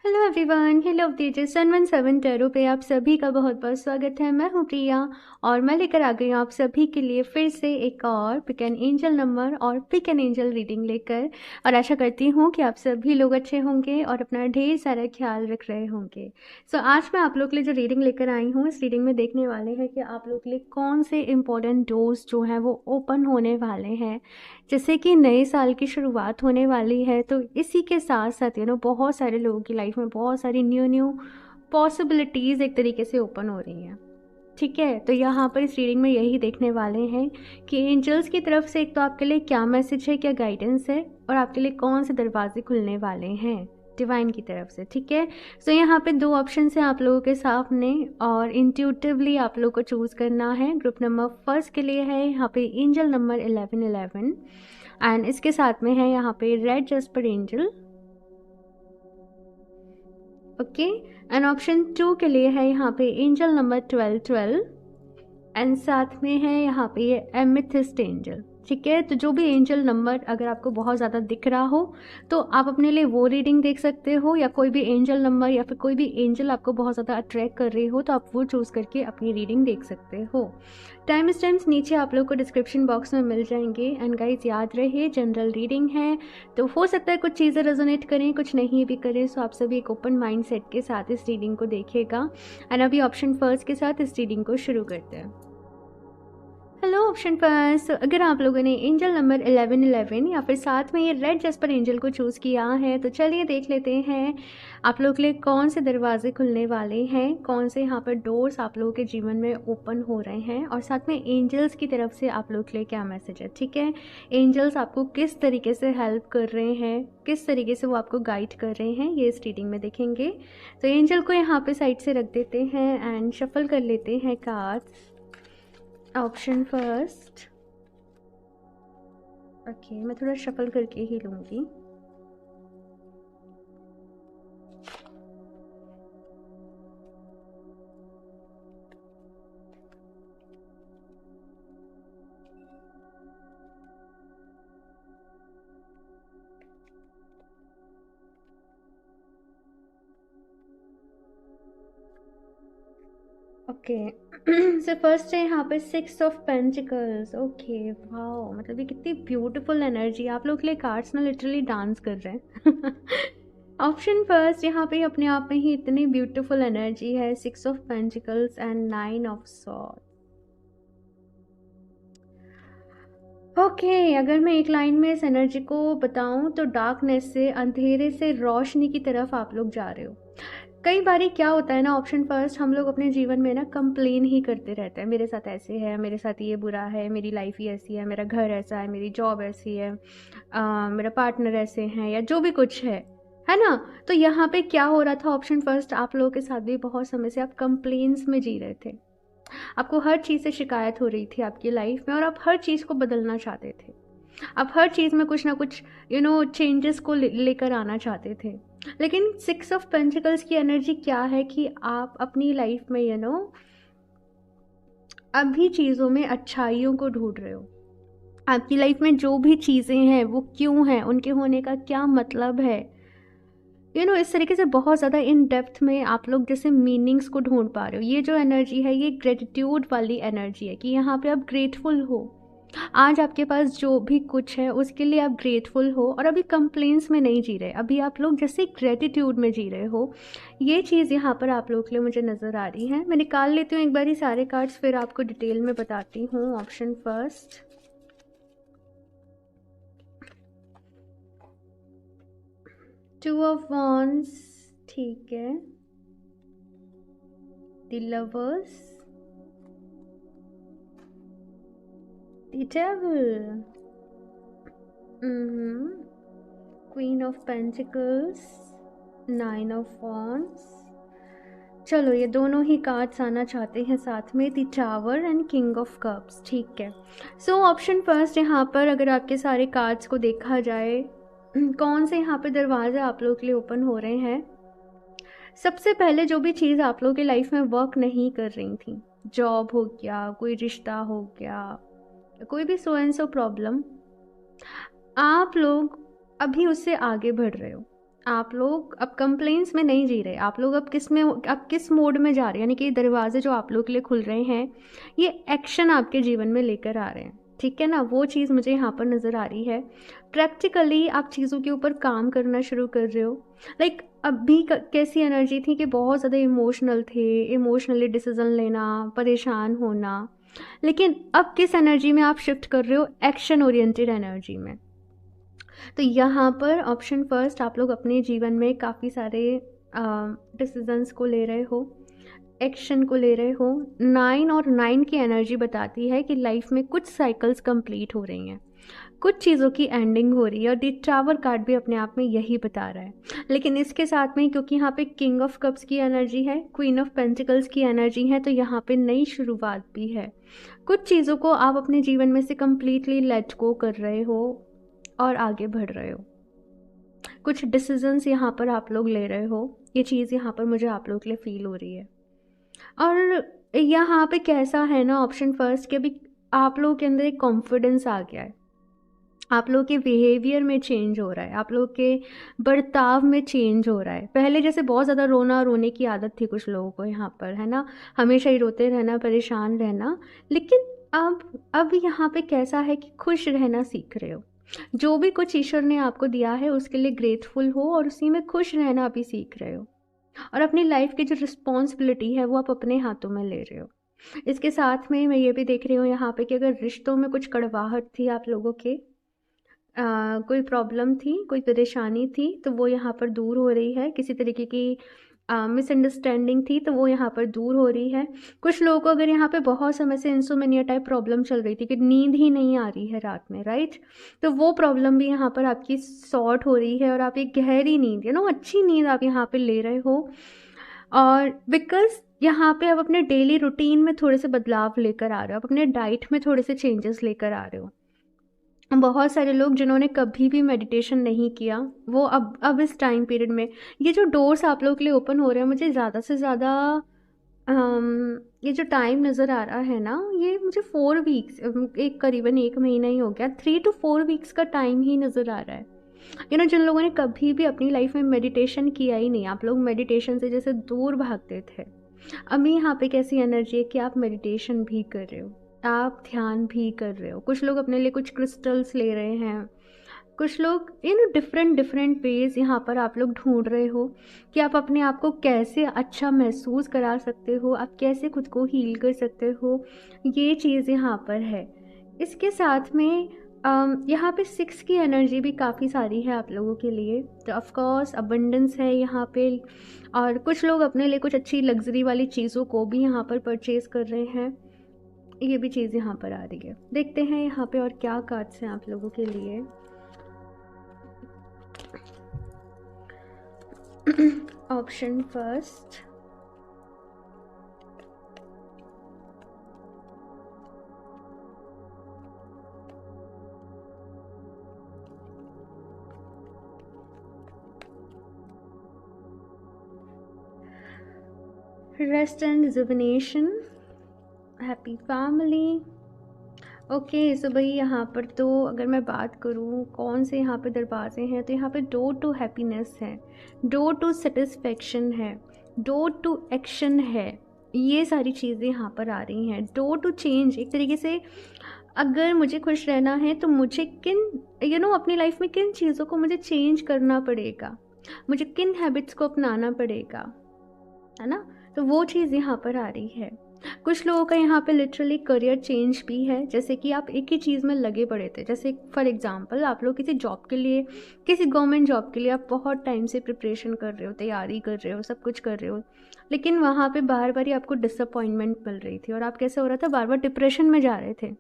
Hello everyone, hello तेजस 717 tarot पे आप सभी का बहुत बहुत स्वागत है। मैं हूँ प्रिया और मैं लेकर आ गई हूँ आप सभी के लिए फिर से एक और पिक एन एंजल नंबर और पिक एन एंजल रीडिंग लेकर। और आशा करती हूँ कि आप सभी लोग अच्छे होंगे और अपना ढेर सारा ख्याल रख रहे होंगे। सो आज मैं आप लोग के लिए जो रीडिंग लेकर आई हूँ, इस रीडिंग में देखने वाले हैं कि आप लोग के लिए कौन से इम्पोर्टेंट डोर्स जो हैं वो ओपन होने वाले हैं। जैसे कि नए साल की शुरुआत होने वाली है, तो इसी के साथ साथ बहुत सारे लोगों की लाइफ में बहुत सारी न्यू पॉसिबिलिटीज़ एक तरीके से ओपन हो रही हैं। ठीक है, तो यहाँ पर इस रीडिंग में यही देखने वाले हैं कि एंजल्स की तरफ से एक तो आपके लिए क्या मैसेज है, क्या गाइडेंस है, और आपके लिए कौन से दरवाजे खुलने वाले हैं डिवाइन की तरफ से। ठीक है, सो यहाँ पे दो ऑप्शन हैं आप लोगों के सामने और इंट्यूटिवली आप लोगों को चूज़ करना है। ग्रुप नंबर फर्स्ट के लिए है यहाँ पे एंजल नंबर 1111 एंड इसके साथ में है यहाँ पे red jasper angel. Okay, and option 2 के लिए है यहाँ पे एंजल नंबर 1212 एंड साथ में है यहाँ पे ये एमेथिस्ट एंजल। ठीक है, तो जो भी एंजल नंबर अगर आपको बहुत ज़्यादा दिख रहा हो तो आप अपने लिए वो रीडिंग देख सकते हो, या कोई भी एंजल नंबर या फिर कोई भी एंजल आपको बहुत ज़्यादा अट्रैक्ट कर रही हो तो आप वो चूज़ करके अपनी रीडिंग देख सकते हो। टाइम स्टैम्प्स नीचे आप लोग को डिस्क्रिप्शन बॉक्स में मिल जाएंगे। एंड गाइज याद रहे, जनरल रीडिंग है तो हो सकता है कुछ चीज़ें रेजोनेट करें, कुछ नहीं भी करें। सो आप सभी एक ओपन माइंड सेट के साथ इस रीडिंग को देखिएगा। एंड अभी ऑप्शन फर्स्ट के साथ इस रीडिंग को शुरू करते हैं। हेलो ऑप्शन फर्स्ट, अगर आप लोगों ने एंजल नंबर 1111 या फिर साथ में ये रेड जस्पर एंजल को चूज़ किया है तो चलिए देख लेते हैं आप लोग के लिए कौन से दरवाजे खुलने वाले हैं, कौन से यहाँ पर डोर्स आप लोगों के जीवन में ओपन हो रहे हैं, और साथ में एंजल्स की तरफ से आप लोग के लिए क्या मैसेज है। ठीक है, एंजल्स आपको किस तरीके से हेल्प कर रहे हैं, किस तरीके से वो आपको गाइड कर रहे हैं, ये इस रीडिंग में देखेंगे। तो एंजल को यहाँ पे साइड से रख देते हैं एंड शफल कर लेते हैं कार्ड्स। ऑप्शन फर्स्ट, ओके मैं थोड़ा शफल करके ही लूँगी। ओके सो फर्स्ट है यहाँ पे 6 ऑफ पेंटिकल्स। ओके वाओ, मतलब ये कितनी ब्यूटीफुल एनर्जी, आप लोग के लिए कार्ड्स ना लिटरली डांस कर रहे हैं। ऑप्शन फर्स्ट यहाँ पे अपने आप में ही इतनी ब्यूटीफुल एनर्जी है, 6 of pentacles and 9 of sword. Okay, अगर मैं एक लाइन में इस एनर्जी को बताऊं तो डार्कनेस से, अंधेरे से रोशनी की तरफ आप लोग जा रहे हो। कई बारी क्या होता है ना ऑप्शन फर्स्ट, हम लोग अपने जीवन में ना कंप्लेन ही करते रहते हैं, मेरे साथ ऐसे है, मेरे साथ ये बुरा है, मेरी लाइफ ही ऐसी है, मेरा घर ऐसा है, मेरी जॉब ऐसी है, मेरा पार्टनर ऐसे हैं, या जो भी कुछ है ना। तो यहाँ पे क्या हो रहा था ऑप्शन फर्स्ट, आप लोगों के साथ भी बहुत समय से आप कंप्लेन्स में जी रहे थे। आपको हर चीज़ से शिकायत हो रही थी आपकी लाइफ में और आप हर चीज़ को बदलना चाहते थे। आप हर चीज़ में कुछ ना कुछ चेंजेस को लेकर आना चाहते थे। लेकिन 6 ऑफ पेंटिकल्स की एनर्जी क्या है कि आप अपनी लाइफ में अभी चीज़ों में अच्छाइयों को ढूंढ रहे हो। आपकी लाइफ में जो भी चीज़ें हैं वो क्यों हैं, उनके होने का क्या मतलब है। इस तरीके से बहुत ज़्यादा इन डेप्थ में आप लोग जैसे मीनिंग्स को ढूंढ पा रहे हो। ये जो एनर्जी है ये ग्रेटिट्यूड वाली एनर्जी है कि यहाँ पे आप ग्रेटफुल हो, आज आपके पास जो भी कुछ है उसके लिए आप ग्रेटफुल हो और अभी कंप्लेंट्स में नहीं जी रहे, अभी आप लोग जैसे ग्रेटिट्यूड में जी रहे हो। ये चीज़ यहाँ पर आप लोग के लिए मुझे नज़र आ रही है। मैं निकाल लेती हूँ एक बार सारे कार्ड्स, फिर आपको डिटेल में बताती हूँ। ऑप्शन फर्स्ट, 2 ऑफ वॉन्ड्स, ठीक है, the lovers, the devil, queen of pentacles, 9 of wands. चलो ये दोनों ही कार्ड्स आना चाहते हैं साथ में, the tower and king of cups. ठीक है, सो ऑप्शन फर्स्ट यहाँ पर अगर आपके सारे कार्ड्स को देखा जाए, कौन से यहाँ पे दरवाजे आप लोग के लिए ओपन हो रहे हैं। सबसे पहले जो भी चीज़ आप लोगों की लाइफ में वर्क नहीं कर रही थी, जॉब हो गया, कोई रिश्ता हो गया, कोई भी सो एंड सो प्रॉब्लम, आप लोग अभी उससे आगे बढ़ रहे हो। आप लोग अब कंप्लेंट्स में नहीं जी रहे, आप लोग अब किस मोड में जा रहे हैं, यानी कि दरवाजे जो आप लोग के लिए खुल रहे हैं, ये एक्शन आपके जीवन में लेकर आ रहे हैं, ठीक है ना। वो चीज़ मुझे यहाँ पर नज़र आ रही है। प्रैक्टिकली आप चीज़ों के ऊपर काम करना शुरू कर रहे हो। लाइक अभी कैसी एनर्जी थी कि बहुत ज़्यादा इमोशनल थे, इमोशनली डिसीजन लेना, परेशान होना, लेकिन अब किस एनर्जी में आप शिफ्ट कर रहे हो, एक्शन ओरिएंटेड एनर्जी में। तो यहाँ पर ऑप्शन फर्स्ट, आप लोग अपने जीवन में काफ़ी सारे डिसीजंस को ले रहे हो, एक्शन को ले रहे हो। 9 और 9 की एनर्जी बताती है कि लाइफ में कुछ साइकिल्स कंप्लीट हो रही हैं, कुछ चीज़ों की एंडिंग हो रही है, और दी टावर कार्ड भी अपने आप में यही बता रहा है। लेकिन इसके साथ में क्योंकि यहाँ पे किंग ऑफ कप्स की एनर्जी है, क्वीन ऑफ पेंटिकल्स की एनर्जी है, तो यहाँ पे नई शुरुआत भी है। कुछ चीज़ों को आप अपने जीवन में से कम्प्लीटली लेट गो कर रहे हो और आगे बढ़ रहे हो। कुछ डिसीजंस यहाँ पर आप लोग ले रहे हो, ये चीज़ यहाँ पर मुझे आप लोगों के लिए फील हो रही है। और यहाँ पे कैसा है ना, ऑप्शन फर्स्ट के भी आप लोगों के अंदर एक कॉन्फिडेंस आ गया है, आप लोग के बिहेवियर में चेंज हो रहा है, आप लोग के बर्ताव में चेंज हो रहा है। पहले जैसे बहुत ज़्यादा रोने की आदत थी कुछ लोगों को यहाँ पर, है ना, हमेशा ही रोते रहना, परेशान रहना, लेकिन अब यहाँ पे कैसा है कि खुश रहना सीख रहे हो। जो भी कुछ ईश्वर ने आपको दिया है उसके लिए ग्रेटफुल हो और उसी में खुश रहना भी सीख रहे हो, और अपनी लाइफ की जो रिस्पॉन्सिबिलिटी है वो आप अपने हाथों में ले रहे हो। इसके साथ में मैं ये भी देख रही हूँ यहाँ पे कि अगर रिश्तों में कुछ कड़वाहट थी आप लोगों के, कोई प्रॉब्लम थी, कोई परेशानी थी, तो वो यहाँ पर दूर हो रही है। किसी तरीके की मिसअंडरस्टैंडिंग थी तो वो यहाँ पर दूर हो रही है। कुछ लोगों को अगर यहाँ पे बहुत समय से इंसोमेनिया टाइप प्रॉब्लम चल रही थी कि नींद ही नहीं आ रही है रात में, राइट, तो वो प्रॉब्लम भी यहाँ पर आपकी सॉर्ट हो रही है और आप एक गहरी नींद, अच्छी नींद आप यहाँ पे ले रहे हो। और बिकॉज यहाँ पे आप अपने डेली रूटीन में थोड़े से बदलाव लेकर आ रहे हो, आप अपने डाइट में थोड़े से चेंजेस लेकर आ रहे हो। बहुत सारे लोग जिन्होंने कभी भी मेडिटेशन नहीं किया, वो अब इस टाइम पीरियड में ये जो डोर्स आप लोगों के लिए ओपन हो रहे हैं, मुझे ज़्यादा से ज़्यादा ये जो टाइम नज़र आ रहा है ना, ये मुझे 4 वीक्स, एक करीबन 1 महीना ही हो गया, 3 to 4 वीक्स का टाइम ही नज़र आ रहा है। जिन लोगों ने कभी भी अपनी लाइफ में मेडिटेशन किया ही नहीं, आप लोग मेडिटेशन से जैसे दूर भागते थे, अभी यहाँ पे कैसी एनर्जी है कि आप मेडिटेशन भी कर रहे हो, आप ध्यान भी कर रहे हो। कुछ लोग अपने लिए कुछ क्रिस्टल्स ले रहे हैं, कुछ लोग डिफरेंट वेज यहाँ पर आप लोग ढूंढ रहे हो कि आप अपने आप को कैसे अच्छा महसूस करा सकते हो, आप कैसे खुद को हील कर सकते हो, ये चीज़ यहाँ पर है। इसके साथ में यहाँ पे 6 की एनर्जी भी काफ़ी सारी है आप लोगों के लिए, तो ऑफकोर्स अबंडेंस है यहाँ पे, और कुछ लोग अपने लिए कुछ अच्छी लग्जरी वाली चीज़ों को भी यहाँ पर परचेज़ कर रहे हैं, ये भी चीज़ यहाँ पर आ रही है। देखते हैं यहाँ पे और क्या कार्ड्स हैं आप लोगों के लिए। Option first, rest and rejuvenation, happy family. Okay, so भाई यहाँ पर तो अगर मैं बात करूँ कौन से यहाँ पे दरवाजे हैं, तो यहाँ पे डोर टू हैप्पीनेस है, डोर टू सेटिस्फेक्शन है, डोर टू एक्शन है, ये सारी चीज़ें यहाँ पर आ रही हैं। डोर टू चेंज, एक तरीके से अगर मुझे खुश रहना है तो मुझे किन अपनी लाइफ में किन चीज़ों को मुझे चेंज करना पड़ेगा, मुझे किन हैबिट्स को अपनाना पड़ेगा, है ना, तो वो चीज़ यहाँ पर आ रही है। कुछ लोगों का यहाँ पे लिटरली करियर चेंज भी है, जैसे कि आप एक ही चीज़ में लगे पड़े थे, जैसे फॉर एग्जांपल आप लोग किसी जॉब के लिए, किसी गवर्नमेंट जॉब के लिए आप बहुत टाइम से प्रिपरेशन कर रहे हो, तैयारी कर रहे हो, सब कुछ कर रहे हो, लेकिन वहाँ पे बार बार ही आपको डिसअपॉइंटमेंट मिल रही थी और आप कैसे हो रहा था, बार बार डिप्रेशन में जा रहे थे।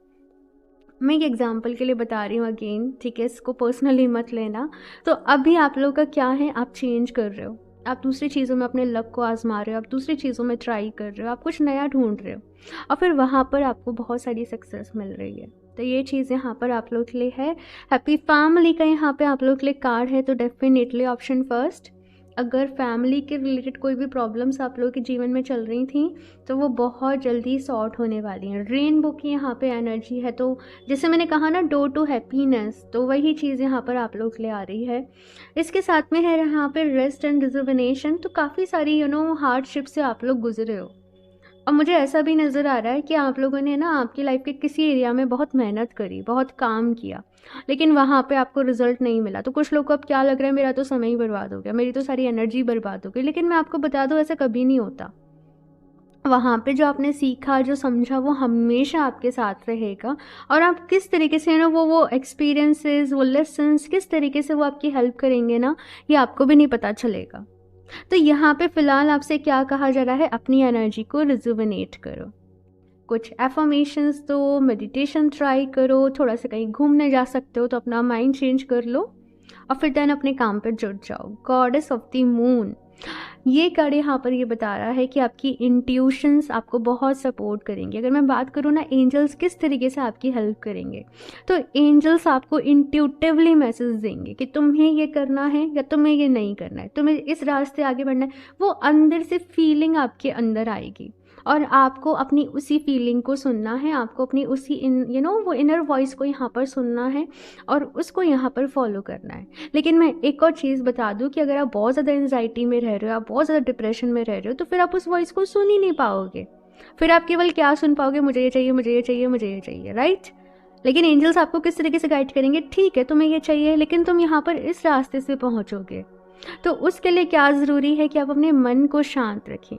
मैं एक एग्जाम्पल के लिए बता रही हूँ अगेन, ठीक है, इसको पर्सनली मत लेना। तो अभी आप लोग का क्या है, आप चेंज कर रहे हो, आप दूसरी चीज़ों में अपने लक को आजमा रहे हो, आप दूसरी चीज़ों में ट्राई कर रहे हो, आप कुछ नया ढूंढ रहे हो और फिर वहाँ पर आपको बहुत सारी सक्सेस मिल रही है। तो ये चीज़ यहाँ पर आप लोग के लिए है। हैप्पी फैमिली का यहाँ पे आप लोग के लिए कार्ड है, तो डेफिनेटली ऑप्शन फर्स्ट, अगर फैमिली के रिलेटेड कोई भी प्रॉब्लम्स आप लोगों के जीवन में चल रही थी तो वो बहुत जल्दी सॉर्ट होने वाली हैं। रेनबो की यहाँ पे एनर्जी है, तो जैसे मैंने कहा ना, डोर टू हैप्पीनेस, तो वही चीज़ यहाँ पर आप लोग के लिए आ रही है। इसके साथ में है यहाँ पे रेस्ट एंड रिजुविनेशन। तो काफ़ी सारी हार्डशिप से आप लोग गुजरे हो, और मुझे ऐसा भी नज़र आ रहा है कि आप लोगों ने ना आपकी लाइफ के किसी एरिया में बहुत मेहनत करी, बहुत काम किया, लेकिन वहाँ पे आपको रिजल्ट नहीं मिला। तो कुछ लोग को अब क्या लग रहा है, मेरा तो समय ही बर्बाद हो गया, मेरी तो सारी एनर्जी बर्बाद हो गई। लेकिन मैं आपको बता दूँ, ऐसा कभी नहीं होता। वहाँ पे जो आपने सीखा, जो समझा, वो हमेशा आपके साथ रहेगा। और आप किस तरीके से ना वो एक्सपीरियंसेस, वो लेसन्स किस तरीके से वो आपकी हेल्प करेंगे ना, ये आपको भी नहीं पता चलेगा। तो यहाँ पे फ़िलहाल आपसे क्या कहा जा रहा है, अपनी एनर्जी को रिजुविनेट करो, कुछ एफर्मेशंस दो, मेडिटेशन ट्राई करो, थोड़ा सा कहीं घूमने जा सकते हो तो अपना माइंड चेंज कर लो, और फिर देन अपने काम पर जुट जाओ। गॉडेस ऑफ द मून, ये कार्ड यहाँ पर ये बता रहा है कि आपकी इंट्यूशंस आपको बहुत सपोर्ट करेंगे। अगर मैं बात करूँ ना, एंजल्स किस तरीके से आपकी हेल्प करेंगे, तो एंजल्स आपको इंट्यूटिवली मैसेज देंगे कि तुम्हें ये करना है या तुम्हें ये नहीं करना है, तुम्हें इस रास्ते आगे बढ़ना है। वो अंदर से फीलिंग आपके अंदर आएगी, और आपको अपनी उसी फीलिंग को सुनना है, आपको अपनी उसी वो इनर वॉइस को यहाँ पर सुनना है और उसको यहाँ पर फॉलो करना है। लेकिन मैं एक और चीज़ बता दूँ कि अगर आप बहुत ज़्यादा एंजाइटी में रह रहे हो, आप बहुत ज़्यादा डिप्रेशन में रह रहे हो, तो फिर आप उस वॉइस को सुन ही नहीं पाओगे। फिर आप केवल क्या सुन पाओगे, मुझे ये चाहिए, मुझे ये चाहिए, मुझे ये चाहिए, राइट। लेकिन एंजल्स आपको किस तरीके से गाइड करेंगे, ठीक है तुम्हें ये चाहिए, लेकिन तुम यहाँ पर इस रास्ते से पहुँचोगे। तो उसके लिए क्या ज़रूरी है कि आप अपने मन को शांत रखें,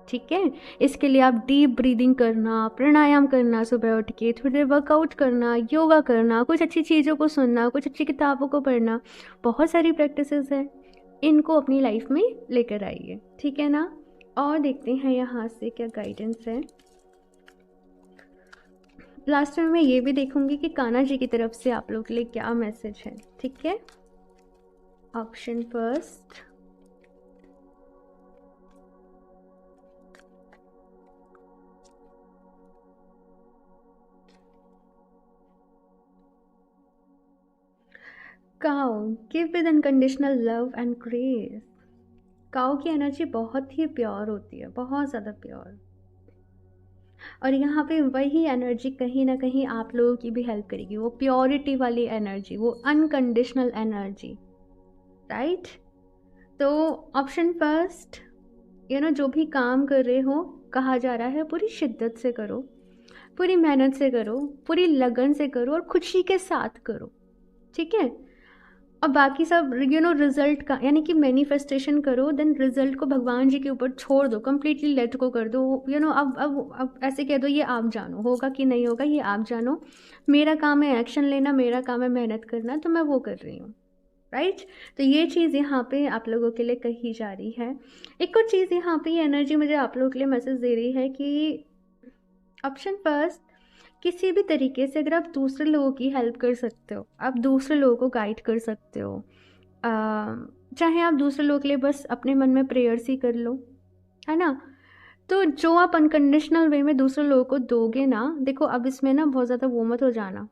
ठीक है। इसके लिए आप डीप ब्रीदिंग करना, प्राणायाम करना, सुबह उठ के थोड़ी देर वर्कआउट करना, योगा करना, कुछ अच्छी चीज़ों को सुनना, कुछ अच्छी किताबों को पढ़ना, बहुत सारी प्रैक्टिसेस हैं, इनको अपनी लाइफ में लेकर आइए, ठीक है ना। और देखते हैं यहाँ से क्या गाइडेंस है। लास्ट में मैं ये भी देखूंगी कि कान्हा जी की तरफ से आप लोग के लिए क्या मैसेज है, ठीक है। Option first, cow, give with unconditional love and grace. Cow की एनर्जी बहुत ही प्योर होती है, बहुत ज़्यादा प्योर, और यहाँ पे वही एनर्जी कहीं ना कहीं आप लोगों की भी हेल्प करेगी, वो प्योरिटी वाली एनर्जी, वो अनकंडीशनल एनर्जी, राइट। तो ऑप्शन फर्स्ट, जो भी काम कर रहे हो, कहा जा रहा है पूरी शिद्दत से करो, पूरी मेहनत से करो, पूरी लगन से करो, और खुशी के साथ करो, ठीक है। अब बाकी सब रिजल्ट का, यानी कि मैनिफेस्टेशन करो, देन रिजल्ट को भगवान जी के ऊपर छोड़ दो, कम्प्लीटली लेट को कर दो। अब ऐसे कह दो, ये आप जानो, होगा कि नहीं होगा ये आप जानो, मेरा काम है एक्शन लेना, मेरा काम है मेहनत करना, तो मैं वो कर रही हूँ, राइट। तो ये चीज़ यहाँ पे आप लोगों के लिए कही जा रही है। एक और चीज़ यहाँ पे एनर्जी मुझे आप लोगों के लिए मैसेज दे रही है कि ऑप्शन फर्स्ट, किसी भी तरीके से अगर आप दूसरे लोगों की हेल्प कर सकते हो, आप दूसरे लोगों को गाइड कर सकते हो, चाहे आप दूसरे लोगों के लिए बस अपने मन में प्रेयर्स ही कर लो, है ना। तो जो आप अनकंडीशनल वे में दूसरे लोगों को दोगे ना, देखो अब इसमें ना बहुत ज़्यादा वो मत हो जाना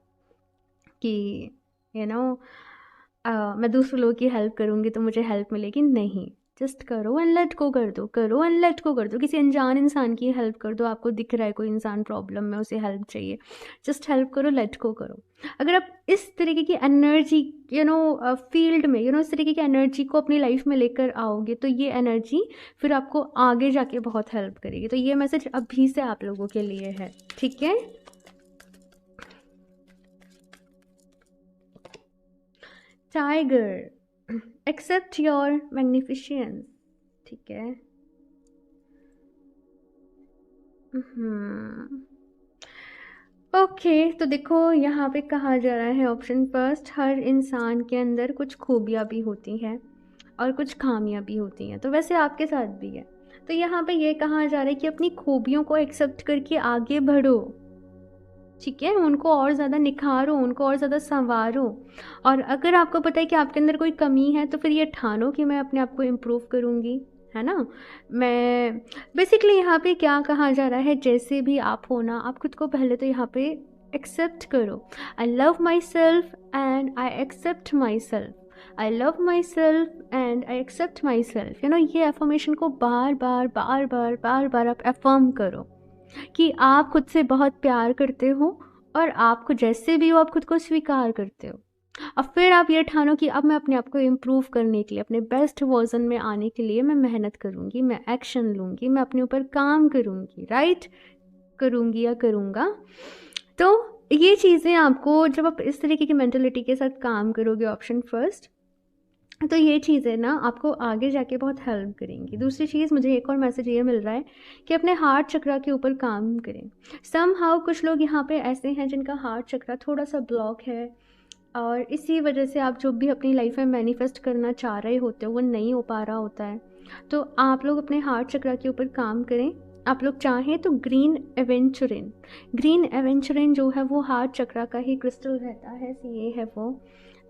कि मैं दूसरे लोगों की हेल्प करूँगी तो मुझे हेल्प मिलेगी, नहीं। जस्ट करो एंड लेट को कर दो, करो एंड लेट को कर दो। किसी अनजान इंसान की हेल्प कर दो, आपको दिख रहा है कोई इंसान प्रॉब्लम में, उसे हेल्प चाहिए, जस्ट हेल्प करो, लेट को करो। अगर आप इस तरीके की एनर्जी फील्ड में इस तरीके की एनर्जी को अपनी लाइफ में लेकर आओगे, तो ये एनर्जी फिर आपको आगे जाके बहुत हेल्प करेगी। तो ये मैसेज अभी से आप लोगों के लिए है, ठीक है। टाइगर, एक्सेप्ट योर मैग्निफिशेंस, ठीक है। ओके, तो देखो यहाँ पे कहा जा रहा है ऑप्शन फर्स्ट, हर इंसान के अंदर कुछ खूबियाँ भी होती हैं और कुछ खामियाँ भी होती हैं, तो वैसे आपके साथ भी है। तो यहाँ पे ये कहा जा रहा है कि अपनी खूबियों को एक्सेप्ट करके आगे बढ़ो, ठीक है, उनको और ज़्यादा निखारो, उनको और ज़्यादा संवारो। और अगर आपको पता है कि आपके अंदर कोई कमी है, तो फिर ये ठानो कि मैं अपने आप को इम्प्रूव करूँगी, है ना। मैं बेसिकली यहाँ पे क्या कहा जा रहा है, जैसे भी आप हो ना, आप खुद को पहले तो यहाँ पे एक्सेप्ट करो। I love myself and I accept myself. I love myself and I accept myself. ये एफर्मेशन को बार बार बार बार बार बार आप एफर्म करो कि आप खुद से बहुत प्यार करते हो और आपको जैसे भी हो आप खुद को स्वीकार करते हो। अब फिर आप ये ठानो कि अब मैं अपने आप को इम्प्रूव करने के लिए, अपने बेस्ट वर्जन में आने के लिए मैं मेहनत करूँगी, मैं एक्शन लूँगी, मैं अपने ऊपर काम करूँगी, राइट, करूँगी या करूँगा। तो ये चीज़ें आपको, जब आप इस तरीके की मेंटलिटी के साथ काम करोगे, ऑप्शन फर्स्ट, तो ये चीज़ें ना आपको आगे जाके बहुत हेल्प करेंगी। दूसरी चीज़, मुझे एक और मैसेज ये मिल रहा है कि अपने हार्ट चक्रा के ऊपर काम करें। समहाउ कुछ लोग यहाँ पे ऐसे हैं जिनका हार्ट चक्रा थोड़ा सा ब्लॉक है और इसी वजह से आप जो भी अपनी लाइफ में मैनिफेस्ट करना चाह रहे होते हो वो नहीं हो पा रहा होता है। तो आप लोग अपने हार्ट चक्रा के ऊपर काम करें। आप लोग चाहें तो ग्रीन एवेंचुरिन जो है वो हार्ट चक्रा का ही क्रिस्टल रहता है, ये है वो।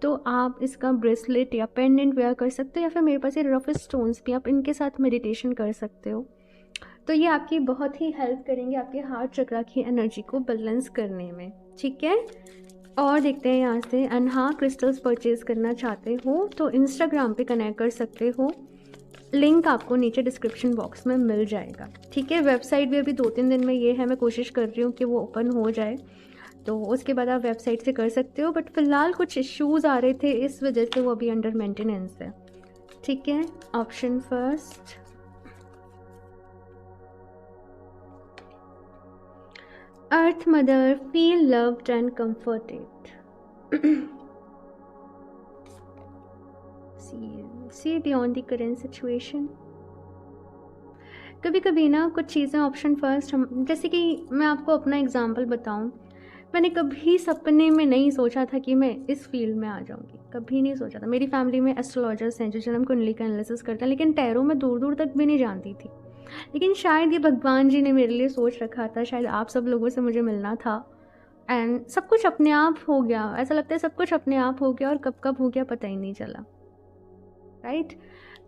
तो आप इसका ब्रेसलेट या पेंडेंट वेयर कर सकते हो, या फिर मेरे पास ये रफ स्टोन्स भी, आप इनके साथ मेडिटेशन कर सकते हो। तो ये आपकी बहुत ही हेल्प करेंगे आपके हार्ट चक्रा की एनर्जी को बैलेंस करने में, ठीक है। और देखते हैं यहाँ से, एंड हाँ, क्रिस्टल्स परचेज़ करना चाहते हो तो इंस्टाग्राम पे कनेक्ट कर सकते हो, लिंक आपको नीचे डिस्क्रिप्शन बॉक्स में मिल जाएगा, ठीक है। वेबसाइट भी अभी 2-3 दिन में ये है, मैं कोशिश कर रही हूँ कि वो ओपन हो जाए, तो उसके बाद आप वेबसाइट से कर सकते हो। बट फिलहाल कुछ इश्यूज़ आ रहे थे, इस वजह से वो अभी अंडर मेंटेनेंस है, ठीक है। Option first, earth mother feel loved and comforted. see beyond the current situation। कभी कभी ना कुछ चीज़ें ऑप्शन फर्स्ट, हम जैसे कि मैं आपको अपना एग्जांपल बताऊं, मैंने कभी सपने में नहीं सोचा था कि मैं इस फील्ड में आ जाऊंगी, कभी नहीं सोचा था। मेरी फैमिली में एस्ट्रोलॉजर्स हैं जो जन्म कुंडली का एनालिसिस करते हैं, लेकिन टैरो में दूर दूर तक भी नहीं जानती थी। लेकिन शायद ये भगवान जी ने मेरे लिए सोच रखा था, शायद आप सब लोगों से मुझे मिलना था, एंड सब कुछ अपने आप हो गया। ऐसा लगता है सब कुछ अपने आप हो गया और कब कब हो गया पता ही नहीं चला, राइट।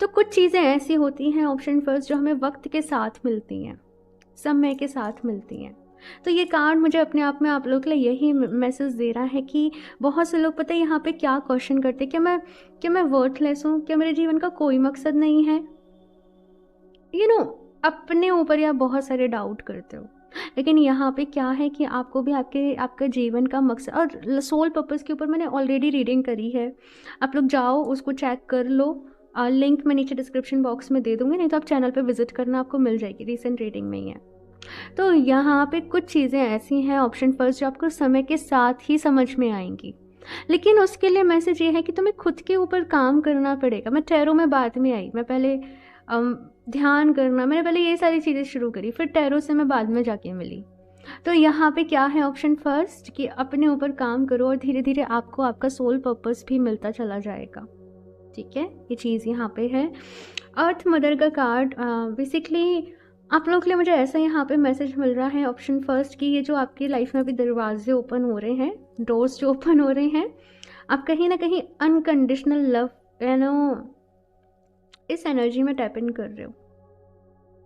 तो कुछ चीज़ें ऐसी होती हैं ऑप्शन फर्स्ट जो हमें वक्त के साथ मिलती हैं, समय के साथ मिलती हैं। तो ये कार्ड मुझे अपने आप में आप लोगों के लिए यही मैसेज दे रहा है कि बहुत से लोग पता है यहाँ पे क्या क्वेश्चन करते हैं, क्या मैं वर्थलेस हूँ, क्या मेरे जीवन का कोई मकसद नहीं है, अपने ऊपर या बहुत सारे डाउट करते हो। लेकिन यहाँ पे क्या है कि आपको भी आपके जीवन का मकसद और सोल पर्पज़ के ऊपर मैंने ऑलरेडी रीडिंग करी है, आप लोग जाओ उसको चेक कर लो, लिंक मैं नीचे डिस्क्रिप्शन बॉक्स में दे दूँगी, नहीं तो आप चैनल पे विजिट करना, आपको मिल जाएगी, रिसेंट रीडिंग में ही है। तो यहाँ पे कुछ चीज़ें ऐसी हैं ऑप्शन फर्स्ट जो आपको समय के साथ ही समझ में आएंगी, लेकिन उसके लिए मैसेज ये है कि तुम्हें खुद के ऊपर काम करना पड़ेगा। मैं टैरो में बाद में आई, मैं पहले ध्यान करना, मैंने पहले ये सारी चीज़ें शुरू करी, फिर टैरो से मैं बाद में जाके मिली। तो यहाँ पे क्या है ऑप्शन फर्स्ट कि अपने ऊपर काम करो और धीरे धीरे आपको आपका सोल पर्पस भी मिलता चला जाएगा, ठीक है। ये चीज़ यहाँ पे है। अर्थ मदर का कार्ड बेसिकली आप लोगों के लिए मुझे ऐसा यहाँ पे मैसेज मिल रहा है ऑप्शन फर्स्ट कि ये जो आपकी लाइफ में अभी दरवाजे ओपन हो रहे हैं, डोर्स जो ओपन हो रहे हैं, आप कहीं ना कहीं अनकंडीशनल लव इस एनर्जी में टैप इन कर रहे हो,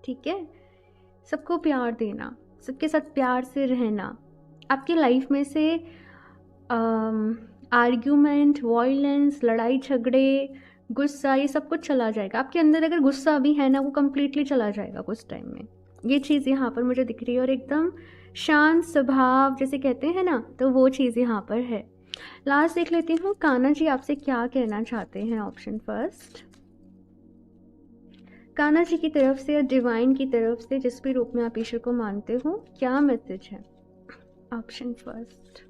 ठीक है। सबको प्यार देना, सबके साथ प्यार से रहना, आपकी लाइफ में से आर्ग्यूमेंट, वायलेंस, लड़ाई झगड़े, गुस्सा, ये सब कुछ चला जाएगा। आपके अंदर अगर गुस्सा भी है ना, वो कम्प्लीटली चला जाएगा कुछ टाइम में। ये चीज़ यहाँ पर मुझे दिख रही है, और एकदम शांत स्वभाव जैसे कहते हैं ना, तो वो चीज़ यहाँ पर है। लास्ट देख लेती हूँ, कान्हा जी आपसे क्या कहना चाहते हैं। ऑप्शन फर्स्ट, कान्हा जी की तरफ से या डिवाइन की तरफ से, जिस भी रूप में आप ईश्वर को मानते हो, क्या मैसेज है। Option first,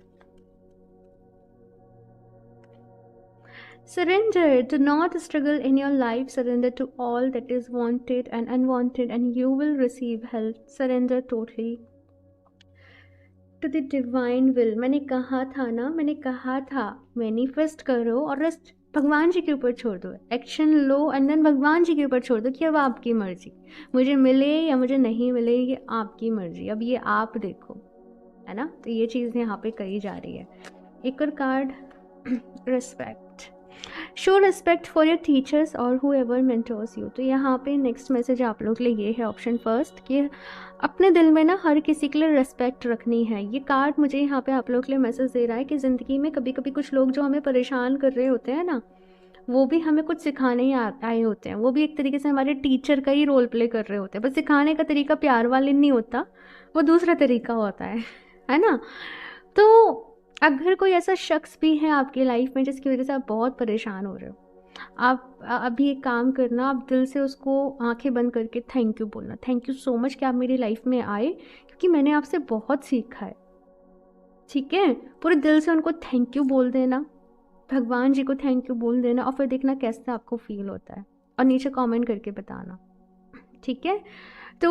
surrender, do not struggle in your life, surrender to all that is wanted and unwanted and you will receive help, surrender totally to the divine will। मैंने कहा था ना, मैंने कहा था मैनिफेस्ट करो और रेस्ट भगवान जी के ऊपर छोड़ दो, एक्शन लो एंड देन भगवान जी के ऊपर छोड़ दो कि अब आपकी मर्जी, मुझे मिले या मुझे नहीं मिले ये आपकी मर्जी, अब ये आप देखो, है ना। तो ये चीज़ यहाँ पे कही जा रही है। एक और card, respect, show respect for your teachers और हु एवर मेंटोर्स यू। तो यहाँ पे नेक्स्ट मैसेज आप लोग के लिए ये है ऑप्शन फर्स्ट कि अपने दिल में ना हर किसी के लिए रिस्पेक्ट रखनी है। ये कार्ड मुझे यहाँ पे आप लोग के लिए मैसेज दे रहा है कि ज़िंदगी में कभी कभी कुछ लोग जो हमें परेशान कर रहे होते हैं ना, वो भी हमें कुछ सिखाने ही आए होते हैं, वो भी एक तरीके से हमारे टीचर का ही रोल प्ले कर रहे होते हैं, बस सिखाने का तरीका प्यार वाले नहीं होता, वो दूसरा तरीका होता है ना। तो अगर कोई ऐसा शख्स भी है आपकी लाइफ में जिसकी वजह से आप बहुत परेशान हो रहे हो, आप अभी एक काम करना, आप दिल से उसको आंखें बंद करके थैंक यू बोलना, थैंक यू सो मच कि आप मेरी लाइफ में आए, क्योंकि मैंने आपसे बहुत सीखा है। ठीक है, पूरे दिल से उनको थैंक यू बोल देना, भगवान जी को थैंक यू बोल देना, और फिर देखना कैसा आपको फील होता है, और नीचे कमेंट करके बताना। ठीक है, तो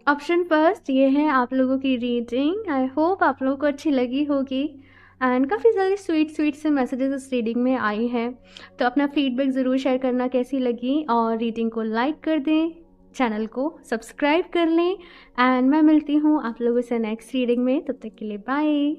ऑप्शन फर्स्ट ये है आप लोगों की रीडिंग। आई होप आप लोगों को अच्छी लगी होगी, एंड काफ़ी सारी स्वीट से मैसेजेस इस रीडिंग में आई हैं। तो अपना फीडबैक ज़रूर शेयर करना कैसी लगी, और रीडिंग को लाइक कर दें, चैनल को सब्सक्राइब कर लें, एंड मैं मिलती हूँ आप लोगों से नेक्स्ट रीडिंग में। तब तक के लिए बाय।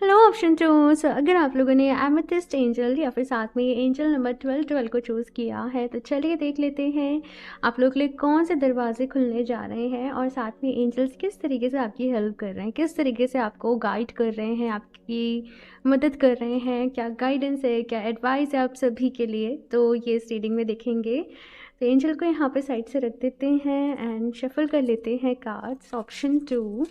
Hello option 2। सो अगर आप लोगों ने एमेथिस्ट एंजल या फिर साथ में ये एंजल नंबर 12 को चूज़ किया है, तो चलिए देख लेते हैं आप लोग के लिए कौन से दरवाजे खुलने जा रहे हैं, और साथ में एंजल्स किस तरीके से आपकी हेल्प कर रहे हैं, किस तरीके से आपको गाइड कर रहे हैं, आपकी मदद कर रहे हैं, क्या गाइडेंस है, क्या एडवाइस है आप सभी के लिए, तो ये इस रीडिंग में देखेंगे। तो एंजल को यहाँ पे साइड से रख देते हैं एंड शफल कर लेते हैं cards. Option 2,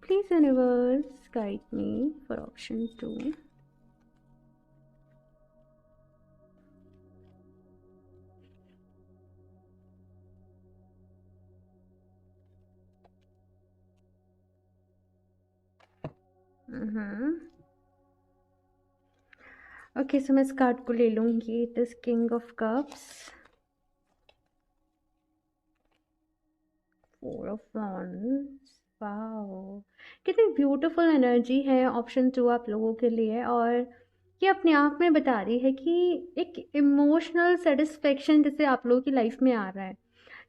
please universe guide me for option 2. Okay, so मैं इस कार्ड को ले लूँगी, this king of cups, 4 of wands। Wow, कितनी ब्यूटीफुल एनर्जी है ऑप्शन 2 आप लोगों के लिए, और ये अपने आप में बता रही है कि एक इमोशनल सेटिस्फेक्शन जैसे आप लोगों की लाइफ में आ रहा है।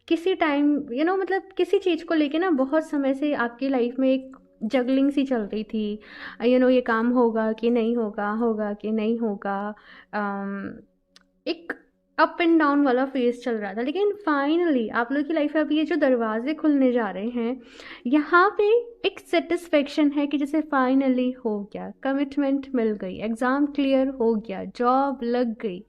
किसी टाइम मतलब किसी चीज़ को लेके ना बहुत समय से आपकी लाइफ में एक जगलिंग सी चल रही थी, ये काम होगा कि नहीं होगा, होगा कि नहीं होगा, एक अप एंड डाउन वाला फेज चल रहा था। लेकिन फाइनली आप लोग की लाइफ में अभी ये जो दरवाजे खुलने जा रहे हैं, यहाँ पे एक सेटिस्फेक्शन है कि जैसे फाइनली हो गया, कमिटमेंट मिल गई, एग्ज़ाम क्लियर हो गया, जॉब लग गई।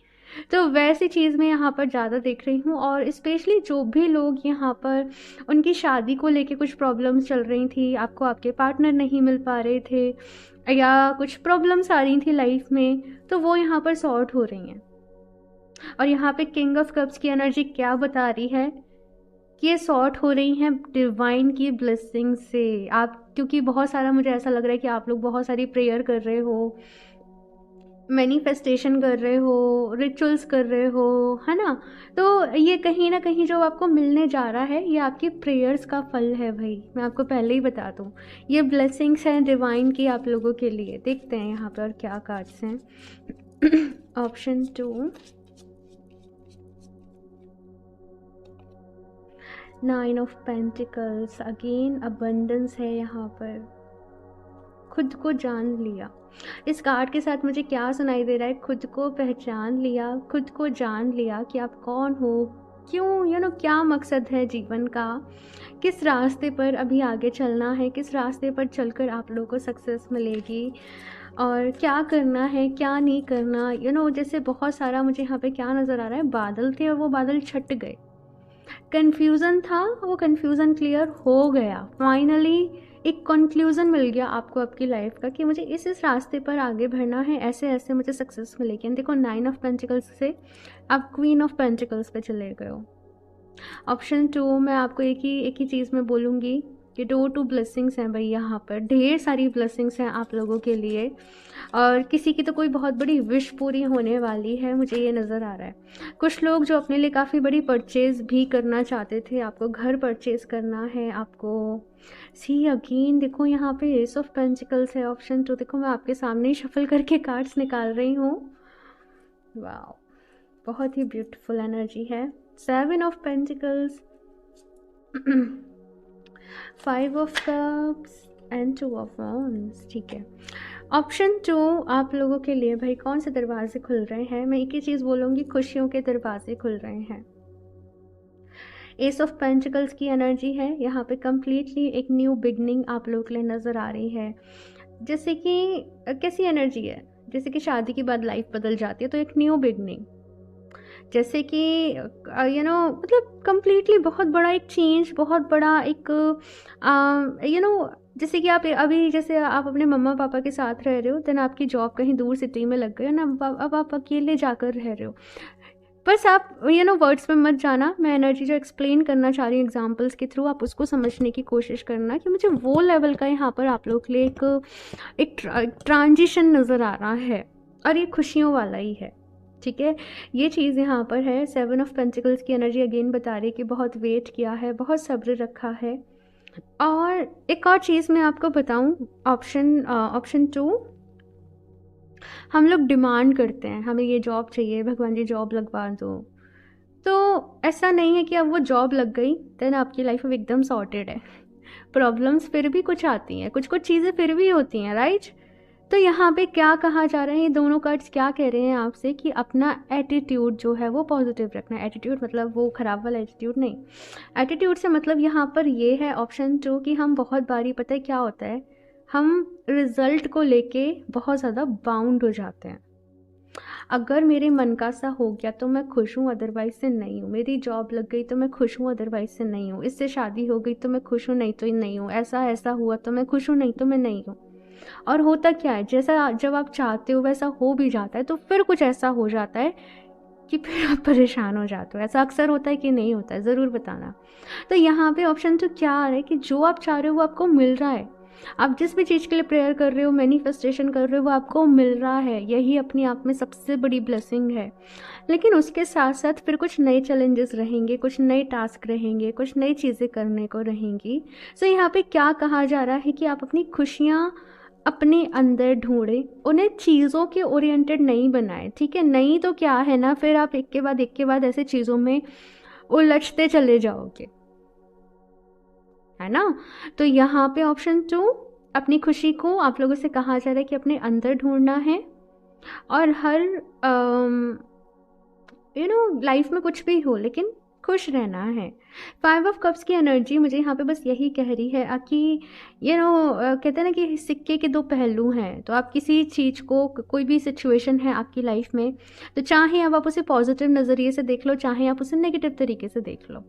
तो वैसी चीज़ मैं यहाँ पर ज़्यादा देख रही हूँ, और स्पेशली जो भी लोग यहाँ पर उनकी शादी को लेके कुछ प्रॉब्लम्स चल रही थी, आपको आपके पार्टनर नहीं मिल पा रहे थे, या कुछ प्रॉब्लम्स आ रही थी लाइफ में, तो वो यहाँ पर सॉर्ट हो रही हैं। और यहाँ पे किंग ऑफ कप्स की एनर्जी क्या बता रही है कि ये सॉर्ट हो रही हैं डिवाइन की ब्लेसिंग से। आप, क्योंकि बहुत सारा मुझे ऐसा लग रहा है कि आप लोग बहुत सारी प्रेयर कर रहे हो, मैनिफेस्टेशन कर रहे हो, रिचुअल्स कर रहे हो, है ना। तो ये कहीं ना कहीं जो आपको मिलने जा रहा है, ये आपकी प्रेयर्स का फल है भाई, मैं आपको पहले ही बता दूँ। ये ब्लेसिंग्स हैं डिवाइन की आप लोगों के लिए। देखते हैं यहाँ पर और क्या कार्ड्स हैं। Option 2, 9 of pentacles, again abundance है यहाँ पर। खुद को जान लिया, इस कार्ड के साथ मुझे क्या सुनाई दे रहा है, खुद को पहचान लिया, खुद को जान लिया कि आप कौन हो, क्यों क्या मकसद है जीवन का, किस रास्ते पर अभी आगे चलना है, किस रास्ते पर चलकर आप लोगों को सक्सेस मिलेगी, और क्या करना है क्या नहीं करना। जैसे बहुत सारा मुझे यहाँ पे क्या नज़र आ रहा है, बादल थे और वो बादल छट गए, कन्फ्यूज़न था, वो कन्फ्यूज़न क्लियर हो गया, फाइनली एक कंक्लूज़न मिल गया आपको आपकी लाइफ का कि मुझे इस रास्ते पर आगे बढ़ना है, ऐसे ऐसे मुझे सक्सेस मिलेगी। देखो 9 ऑफ पेंटिकल्स से आप क्वीन ऑफ पेंटिकल्स पे चले गए हो। ऑप्शन 2 मैं आपको एक ही चीज़ में बोलूँगी कि डोर टू ब्लेसिंग्स हैं भाई, यहाँ पर ढेर सारी ब्लेसिंग्स हैं आप लोगों के लिए, और किसी की तो कोई बहुत बड़ी विश पूरी होने वाली है, मुझे ये नज़र आ रहा है। कुछ लोग जो अपने लिए काफ़ी बड़ी परचेज़ भी करना चाहते थे, आपको घर परचेज़ करना है, आपको सी अगेन देखो यहाँ पे एस ऑफ पेंटिकल्स है। ऑप्शन 2 देखो, मैं आपके सामने ही शफल करके कार्ड्स निकाल रही हूँ। वाह, बहुत ही ब्यूटीफुल एनर्जी है। 7 of pentacles, 5 of cups and 2 of wands। ठीक है, ऑप्शन 2 आप लोगों के लिए भाई कौन से दरवाजे खुल रहे हैं, मैं एक ही चीज़ बोलूँगी, खुशियों के दरवाजे खुल रहे हैं। एस ऑफ पेंटिकल्स की एनर्जी है यहाँ पे, कम्प्लीटली एक न्यू बिगनिंग आप लोगों के लिए नज़र आ रही है। जैसे कि कैसी एनर्जी है, जैसे कि शादी के बाद लाइफ बदल जाती है, तो एक न्यू बिगनिंग, जैसे कि मतलब कंप्लीटली बहुत बड़ा एक चेंज, बहुत बड़ा एक जैसे कि आप अभी जैसे आप अपने मम्मा पापा के साथ रह रहे हो, देन आपकी जॉब कहीं दूर सिटी में लग गई ना, अब आप अकेले जाकर रह रहे हो। बस आप वर्ड्स में मत जाना, मैं एनर्जी जो एक्सप्लेन करना चाह रही हूँ एग्जांपल्स के थ्रू, आप उसको समझने की कोशिश करना कि मुझे वो लेवल का यहाँ पर आप लोग के लिए एक ट्रांजिशन नज़र आ रहा है, और ये खुशियों वाला ही है। ठीक है, ये चीज़ यहाँ पर है। 7 ऑफ पेंटिकल्स की एनर्जी अगेन बता रही है कि बहुत वेट किया है, बहुत सब्र रखा है। और एक और चीज़ मैं आपको बताऊँ, ऑप्शन 2, हम लोग डिमांड करते हैं, हमें ये जॉब चाहिए, भगवान जी जॉब लगवा दो। तो ऐसा नहीं है कि अब वो जॉब लग गई देन आपकी लाइफ अब एकदम सॉर्टेड है। प्रॉब्लम्स फिर भी कुछ आती हैं, कुछ कुछ चीज़ें फिर भी होती हैं, राइट। तो यहाँ पे क्या कहा जा रहा है, ये दोनों कार्ड्स क्या कह रहे हैं आपसे कि अपना एटीट्यूड जो है वो पॉजिटिव रखना है। एटीट्यूड मतलब वो ख़राब वाला एटीट्यूड नहीं, एटीट्यूड से मतलब यहाँ पर ये है ऑप्शन 2 कि हम बहुत बारी, पता है क्या होता है, हम रिज़ल्ट को लेके बहुत ज़्यादा बाउंड हो जाते हैं। अगर मेरे मन का सा हो गया तो मैं खुश हूँ, अदरवाइज से नहीं हूँ। मेरी जॉब लग गई तो मैं खुश हूँ, अदरवाइज से नहीं हूँ। इससे शादी हो गई तो मैं खुश हूँ, नहीं तो नहीं हूँ। ऐसा ऐसा हुआ तो मैं खुश हूँ, नहीं तो मैं नहीं हूँ। और होता क्या है, जैसा जब आप चाहते हो वैसा हो भी जाता है, तो फिर कुछ ऐसा हो जाता है कि फिर आप परेशान हो जाते हो। ऐसा अक्सर होता है कि नहीं होता है, ज़रूर बताना। तो यहाँ पे ऑप्शन तो क्या आ रहा है कि जो आप चाह रहे हो वो आपको मिल रहा है। आप जिस भी चीज़ के लिए प्रेयर कर रहे हो, मैनिफेस्टेशन कर रहे हो, वो आपको मिल रहा है। यही अपनी आप में सबसे बड़ी ब्लेसिंग है। लेकिन उसके साथ साथ फिर कुछ नए चैलेंजेस रहेंगे, कुछ नए टास्क रहेंगे, कुछ नई चीज़ें करने को रहेंगी। सो यहाँ पे क्या कहा जा रहा है कि आप अपनी खुशियाँ अपने अंदर ढूंढें, उन्हें चीज़ों के ओरिएंटेड नहीं बनाएं। ठीक है, नहीं तो क्या है ना, फिर आप एक के बाद ऐसे चीज़ों में उलझते चले जाओगे, है ना। तो यहाँ पे ऑप्शन 2, अपनी खुशी को आप लोगों से कहा जा रहा है कि अपने अंदर ढूंढना है। और हर लाइफ में कुछ भी हो लेकिन खुश रहना है। 5 ऑफ कप्स की एनर्जी मुझे यहाँ पे बस यही कह रही है कि कहते हैं ना कि सिक्के के दो पहलू हैं। तो आप किसी चीज़ को, कोई भी सिचुएशन है आपकी लाइफ में, तो चाहे अब आप उसे पॉजिटिव नज़रिए से देख लो, चाहे आप उसे नेगेटिव तरीके से देख लो,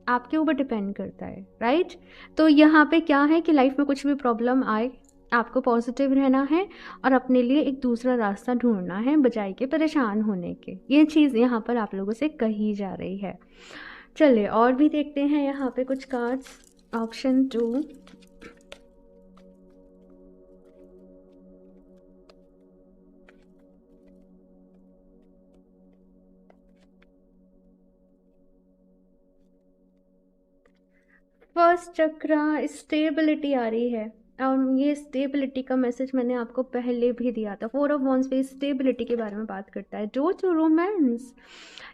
आपके ऊपर डिपेंड करता है, राइट। तो यहाँ पे क्या है कि लाइफ में कुछ भी प्रॉब्लम आए, आपको पॉजिटिव रहना है और अपने लिए एक दूसरा रास्ता ढूंढना है बजाय के परेशान होने के। ये चीज़ यहाँ पर आप लोगों से कही जा रही है। चलिए और भी देखते हैं यहाँ पे कुछ कार्ड्स। ऑप्शन 2, फर्स्ट चक्रा, स्टेबिलिटी आ रही है। और ये स्टेबिलिटी का मैसेज मैंने आपको पहले भी दिया था। 4 ऑफ वॉन्ड्स पे स्टेबिलिटी के बारे में बात करता है। डोर टू रोमांस,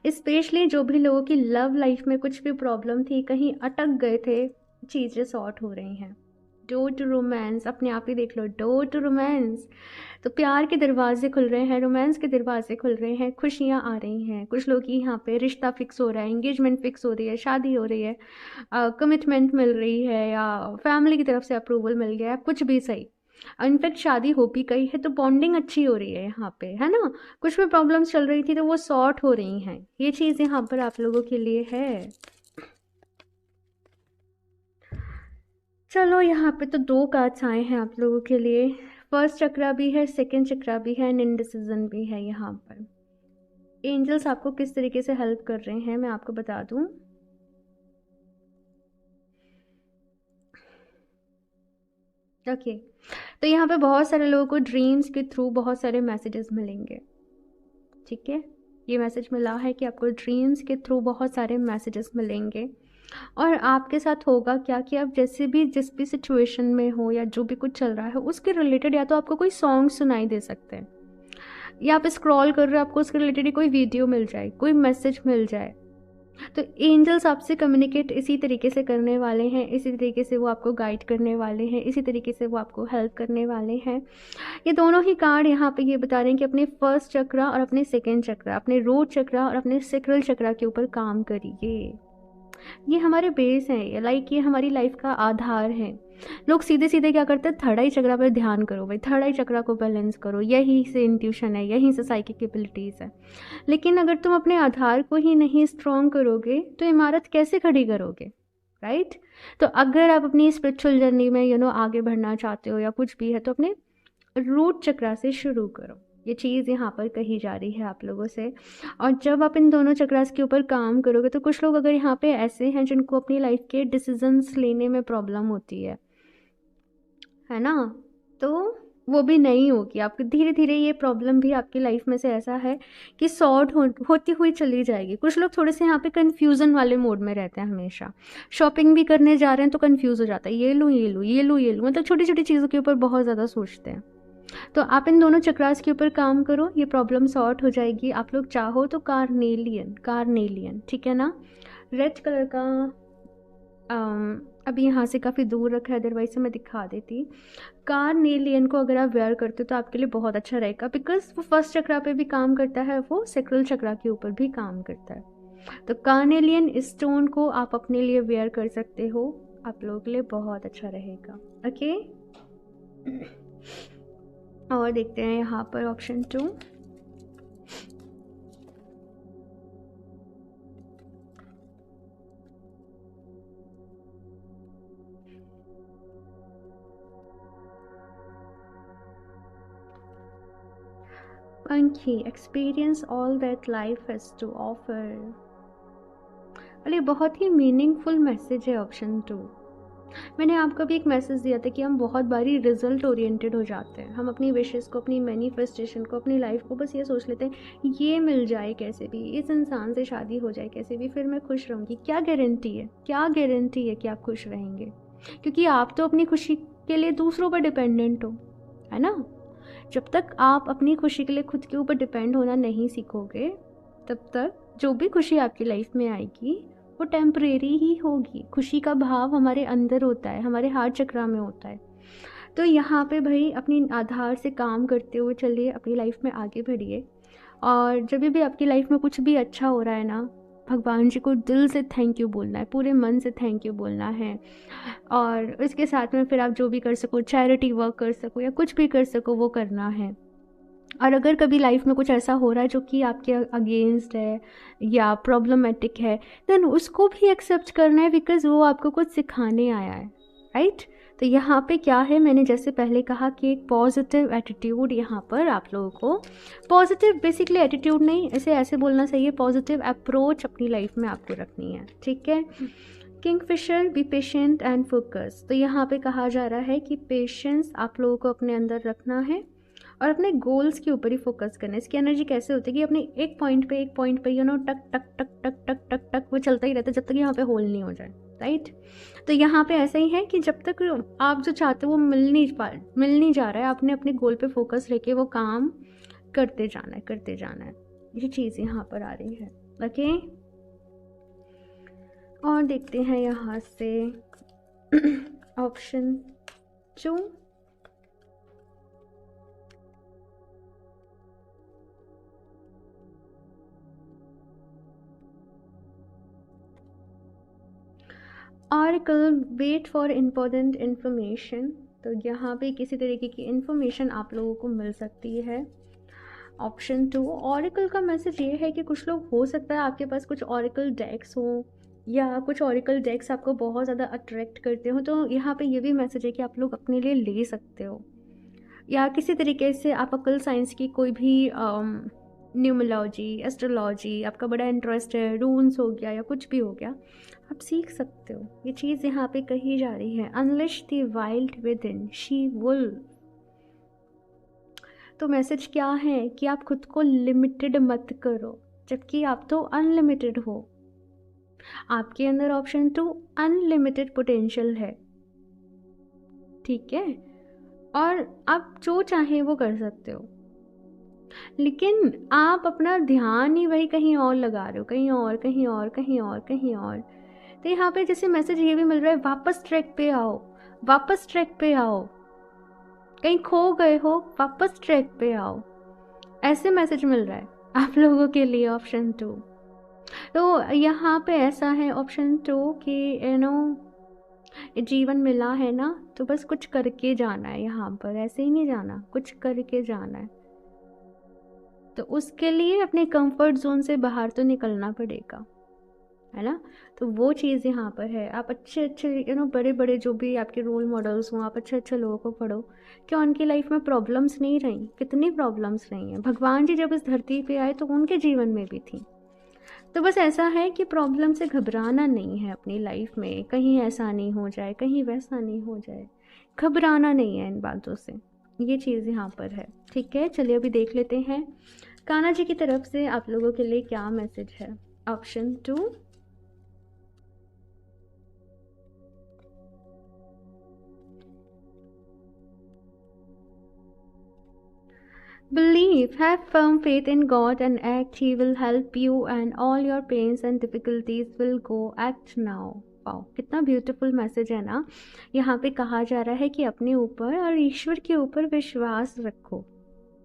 स्पेशली जो भी लोगों की लव लाइफ में कुछ भी प्रॉब्लम थी, कहीं अटक गए थे, चीज़ें सॉर्ट हो रही हैं। डोर टू रोमांस, अपने आप ही देख लो, डोर टू रोमांस। तो प्यार के दरवाजे खुल रहे हैं, रोमांस के दरवाजे खुल रहे हैं, खुशियाँ आ रही हैं। कुछ लोग की यहाँ पे रिश्ता फिक्स हो रहा है, एंगेजमेंट फिक्स हो रही है, शादी हो रही है, कमिटमेंट मिल रही है, या फैमिली की तरफ से अप्रूवल मिल गया है, कुछ भी सही। इनफैक्ट शादी हो भी गई है तो बॉन्डिंग अच्छी हो रही है यहाँ पे, है ना। कुछ भी प्रॉब्लम्स चल रही थी तो वो सॉर्ट हो रही हैं। ये चीज़ यहाँ पर आप लोगों के लिए है। चलो यहाँ पे तो 2 कार्ड्स आए हैं आप लोगों के लिए। फर्स्ट चक्रा भी है, सेकंड चक्रा भी है, एंड इनडिसीजन भी है। यहाँ पर एंजल्स आपको किस तरीके से हेल्प कर रहे हैं मैं आपको बता दूं। ओके, तो यहाँ पे बहुत सारे लोगों को ड्रीम्स के थ्रू बहुत सारे मैसेजेस मिलेंगे। ठीक है, ये मैसेज मिला है कि आपको ड्रीम्स के थ्रू बहुत सारे मैसेजेस मिलेंगे। और आपके साथ होगा क्या कि आप जैसे भी जिस भी सिचुएशन में हो या जो भी कुछ चल रहा है उसके रिलेटेड या तो आपको कोई सॉन्ग सुनाई दे सकते हैं, या आप स्क्रॉल कर रहे हो आपको उसके रिलेटेड कोई वीडियो मिल जाए, कोई मैसेज मिल जाए। तो एंजल्स आपसे कम्युनिकेट इसी तरीके से करने वाले हैं, इसी तरीके से वो आपको गाइड करने वाले हैं, इसी तरीके से वो आपको हेल्प करने वाले हैं। ये दोनों ही कार्ड यहाँ पे ये बता रहे हैं कि अपने फर्स्ट चक्रा और अपने सेकंड चक्रा, अपने रूट चक्रा और अपने सेक्रल चक्रा के ऊपर काम करिए। ये हमारे बेस हैं, लाइक ये हमारी लाइफ का आधार है। लोग सीधे सीधे क्या करते हैं, थर्ड आई चक्रा पर ध्यान करो भाई, थर्ड आई चक्रा को बैलेंस करो, यही से इंट्यूशन है, यहीं से साइकिक एबिलिटीज़ है। लेकिन अगर तुम अपने आधार को ही नहीं स्ट्रॉन्ग करोगे तो इमारत कैसे खड़ी करोगे, राइट? तो अगर आप अपनी स्पिरिचुअल जर्नी में आगे बढ़ना चाहते हो या कुछ भी है, तो अपने रूट चक्रा से शुरू करो। ये चीज़ यहाँ पर कही जा रही है आप लोगों से। और जब आप इन दोनों चक्रास के ऊपर काम करोगे, तो कुछ लोग अगर यहाँ पे ऐसे हैं जिनको अपनी लाइफ के डिसीजंस लेने में प्रॉब्लम होती है ना, तो वो भी नहीं होगी। आपको धीरे धीरे ये प्रॉब्लम भी आपकी लाइफ में से ऐसा है कि सॉर्ट होती हुई चली जाएगी। कुछ लोग थोड़े से यहाँ पे कन्फ्यूज़न वाले मोड में रहते हैं हमेशा। शॉपिंग भी करने जा रहे हैं तो कन्फ्यूज़ हो जाता है, ये लूँ ये लूँ ये लूँ ये लूँ, मतलब छोटी छोटी चीज़ों के ऊपर बहुत ज़्यादा सोचते हैं। तो आप इन दोनों चक्रास के ऊपर काम करो, ये प्रॉब्लम सॉर्ट हो जाएगी। आप लोग चाहो तो कार्नेलियन, ठीक है ना, रेड कलर का अभी यहाँ से काफ़ी दूर रखा है, अदरवाइज से मैं दिखा देती। कार्नेलियन को अगर आप वेयर करते हो तो आपके लिए बहुत अच्छा रहेगा, बिकॉज वो फर्स्ट चक्रा पे भी काम करता है, वो सेक्रल चक्रा के ऊपर भी काम करता है। तो कार्नेलियन स्टोन को आप अपने लिए वेयर कर सकते हो, आप लोगों के लिए बहुत अच्छा रहेगा। ओके, और देखते हैं यहाँ पर ऑप्शन 2। पंखी, experience all that life has to offer. अरे बहुत ही मीनिंगफुल मैसेज है ऑप्शन 2। मैंने आपको भी एक मैसेज दिया था कि हम बहुत बारी रिजल्ट ओरिएंटेड हो जाते हैं। हम अपनी विशेस को, अपनी मैनिफेस्टेशन को, अपनी लाइफ को बस ये सोच लेते हैं ये मिल जाए कैसे भी, इस इंसान से शादी हो जाए कैसे भी, फिर मैं खुश रहूँगी। क्या गारंटी है, क्या गारंटी है कि आप खुश रहेंगे? क्योंकि आप तो अपनी खुशी के लिए दूसरों पर डिपेंडेंट हो, है ना। जब तक आप अपनी खुशी के लिए खुद के ऊपर डिपेंड होना नहीं सीखोगे, तब तक जो भी खुशी आपकी लाइफ में आएगी वो टेम्परेरी ही होगी। खुशी का भाव हमारे अंदर होता है, हमारे हार्ट चक्रा में होता है। तो यहाँ पे भाई अपनी आधार से काम करते हुए चलिए, अपनी लाइफ में आगे बढ़िए। और जब भी आपकी लाइफ में कुछ भी अच्छा हो रहा है ना, भगवान जी को दिल से थैंक यू बोलना है, पूरे मन से थैंक यू बोलना है। और इसके साथ में फिर आप जो भी कर सको, चैरिटी वर्क कर सको या कुछ भी कर सको, वो करना है। और अगर कभी लाइफ में कुछ ऐसा हो रहा है जो कि आपके अगेंस्ट है या प्रॉब्लमेटिक है, देन उसको भी एक्सेप्ट करना है, बिकॉज वो आपको कुछ सिखाने आया है, राइट। तो यहाँ पे क्या है, मैंने जैसे पहले कहा कि एक पॉजिटिव एटीट्यूड, यहाँ पर आप लोगों को पॉजिटिव बेसिकली एटीट्यूड नहीं, ऐसे बोलना सही है, पॉजिटिव अप्रोच अपनी लाइफ में आपको रखनी है, ठीक है। Kingfisher, be patient and focus. तो यहाँ पे कहा जा रहा है कि पेशेंस आप लोगों को अपने अंदर रखना है और अपने गोल्स के ऊपर ही फोकस करना है। इसकी एनर्जी कैसे होती है कि अपने एक पॉइंट पे टक टक टक टक टक टक टक वो चलता ही रहता है जब तक यहाँ पे होल नहीं हो जाए, राइट। तो यहाँ पे ऐसा ही है कि जब तक आप जो चाहते हो वो मिल नहीं जा रहा है, आपने अपने गोल पे फोकस लेके वो काम करते जाना है। ये चीज़ यहाँ पर आ रही है, ओके। और देखते हैं यहाँ से option 2। Oracle, wait for important information. तो यहाँ पे किसी तरीके की इन्फॉर्मेशन आप लोगों को मिल सकती है। ऑप्शन 2, ऑरेकल का मैसेज ये है कि कुछ लोग, हो सकता है आपके पास कुछ ऑरेकल डेक्स हो या कुछ ऑरेकल डेक्स आपको बहुत ज़्यादा अट्रैक्ट करते हो, तो यहाँ पे ये भी मैसेज है कि आप लोग अपने लिए ले सकते हो। या किसी तरीके से आप अकल साइंस की कोई भी न्यूमोलॉजी, एस्ट्रोलॉजी, आपका बड़ा इंटरेस्ट है, रून्स हो गया या कुछ भी हो गया, आप सीख सकते हो। ये चीज़ यहाँ पे कही जा रही है। Unleash the wild within, she wolf. तो मैसेज क्या है कि आप खुद को लिमिटेड मत करो, जबकि आप तो अनलिमिटेड हो। आपके अंदर ऑप्शन 2 अनलिमिटेड पोटेंशियल है, ठीक है, और आप जो चाहें वो कर सकते हो। लेकिन आप अपना ध्यान ही वही कहीं और लगा रहे हो, कहीं और कहीं और कहीं और कहीं और। तो यहाँ पे जैसे मैसेज ये भी मिल रहा है, वापस ट्रैक पे आओ, वापस ट्रैक पे आओ, कहीं खो गए हो, वापस ट्रैक पे आओ, ऐसे मैसेज मिल रहा है आप लोगों के लिए। ऑप्शन 2, तो यहाँ पे ऐसा है ऑप्शन 2 कि जीवन मिला है ना, तो बस कुछ करके जाना है, यहाँ पर ऐसे ही नहीं जाना, कुछ करके जाना है। तो उसके लिए अपने कंफर्ट जोन से बाहर तो निकलना पड़ेगा, है ना। तो वो चीज़ यहाँ पर है। आप अच्छे अच्छे बड़े बड़े जो भी आपके रोल मॉडल्स हों, आप अच्छे अच्छे लोगों को पढ़ो, क्या उनकी लाइफ में प्रॉब्लम्स नहीं रही, कितनी प्रॉब्लम्स रही हैं। भगवान जी जब इस धरती पे आए तो उनके जीवन में भी थी। तो बस ऐसा है कि प्रॉब्लम से घबराना नहीं है अपनी लाइफ में, कहीं ऐसा नहीं हो जाए, कहीं वैसा नहीं हो जाए, घबराना नहीं है इन बातों से। ये चीज़ यहाँ पर है। ठीक है, चलिए अभी देख लेते हैं कान्हा जी की तरफ से आप लोगों के लिए क्या मैसेज है। Option 2, believe, have firm faith in God and act. He will help you and all your pains and difficulties will go. Act now. Wow, कितना ब्यूटीफुल मैसेज है ना। यहाँ पे कहा जा रहा है कि अपने ऊपर और ईश्वर के ऊपर विश्वास रखो।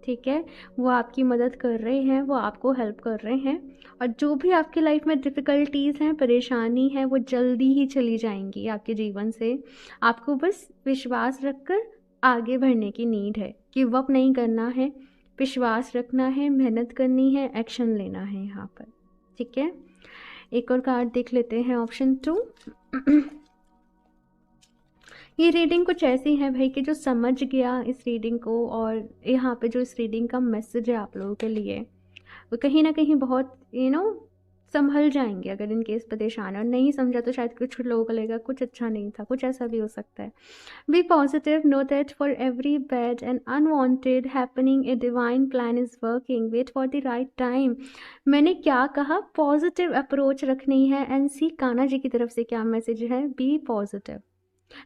ठीक है, वो आपकी मदद कर रहे हैं, वो आपको हेल्प कर रहे हैं, और जो भी आपकी लाइफ में डिफ़िकल्टीज़ हैं, परेशानी है, वो जल्दी ही चली जाएंगी आपके जीवन से। आपको बस विश्वास रखकर आगे बढ़ने की नीड है, गिव अप नहीं करना है, विश्वास रखना है, मेहनत करनी है, एक्शन लेना है यहाँ पर। ठीक है, एक और कार्ड देख लेते हैं, ऑप्शन 2। ये रीडिंग कुछ ऐसी है भाई कि जो समझ गया इस रीडिंग को, और यहाँ पे जो इस रीडिंग का मैसेज है आप लोगों के लिए, वो कहीं ना कहीं बहुत संभल जाएंगे। अगर इन केस परेशान है और नहीं समझा तो शायद कुछ लोगों को लगेगा कुछ अच्छा नहीं था, कुछ ऐसा भी हो सकता है। Be positive, know that for every bad and unwanted happening a divine plan is working, wait for the right time. मैंने क्या कहा, पॉजिटिव अप्रोच रखनी है। एंड सी कान्हा जी की तरफ से क्या मैसेज है, बी पॉजिटिव।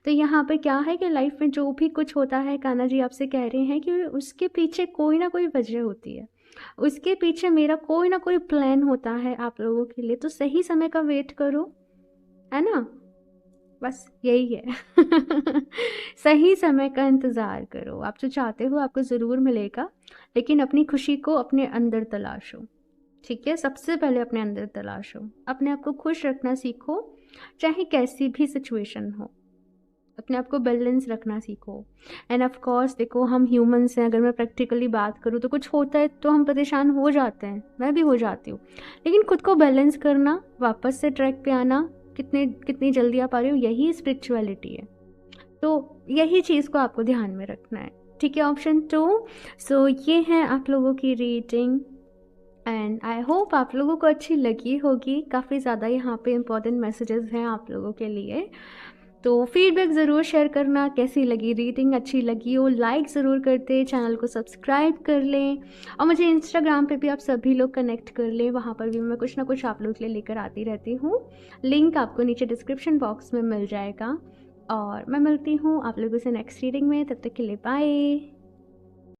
तो यहाँ पे क्या है कि लाइफ में जो भी कुछ होता है, कान्हा जी आपसे कह रहे हैं कि उसके पीछे कोई ना कोई वजह होती है, उसके पीछे मेरा कोई ना कोई प्लान होता है आप लोगों के लिए। तो सही समय का वेट करो, है ना, बस यही है। सही समय का इंतज़ार करो। आप जो चाहते हो आपको ज़रूर मिलेगा, लेकिन अपनी खुशी को अपने अंदर तलाशो। ठीक है, सबसे पहले अपने अंदर तलाशो, अपने आप को खुश रखना सीखो, चाहे कैसी भी सिचुएशन हो। अपने आप को बैलेंस रखना सीखो। एंड ऑफ कोर्स देखो, हम ह्यूमंस हैं, अगर मैं प्रैक्टिकली बात करूँ तो कुछ होता है तो हम परेशान हो जाते हैं, मैं भी हो जाती हूँ, लेकिन खुद को बैलेंस करना, वापस से ट्रैक पे आना, कितनी जल्दी आ पा रही हो, यही स्पिरिचुअलिटी है। तो यही चीज़ को आपको ध्यान में रखना है। ठीक है, ऑप्शन 2। सो ये है आप लोगों की रीडिंग, एंड आई होप आप लोगों को अच्छी लगी होगी। काफ़ी ज़्यादा यहाँ पे इंपॉर्टेंट मैसेजेस हैं आप लोगों के लिए। तो फीडबैक ज़रूर शेयर करना, कैसी लगी रीडिंग, अच्छी लगी हो लाइक ज़रूर करते, चैनल को सब्सक्राइब कर लें, और मुझे इंस्टाग्राम पे भी आप सभी लोग कनेक्ट कर लें, वहाँ पर भी मैं कुछ ना कुछ आप लोग के लिए लेकर आती रहती हूँ। लिंक आपको नीचे डिस्क्रिप्शन बॉक्स में मिल जाएगा, और मैं मिलती हूँ आप लोगों से नेक्स्ट रीडिंग में। तब तक के लिए बाय।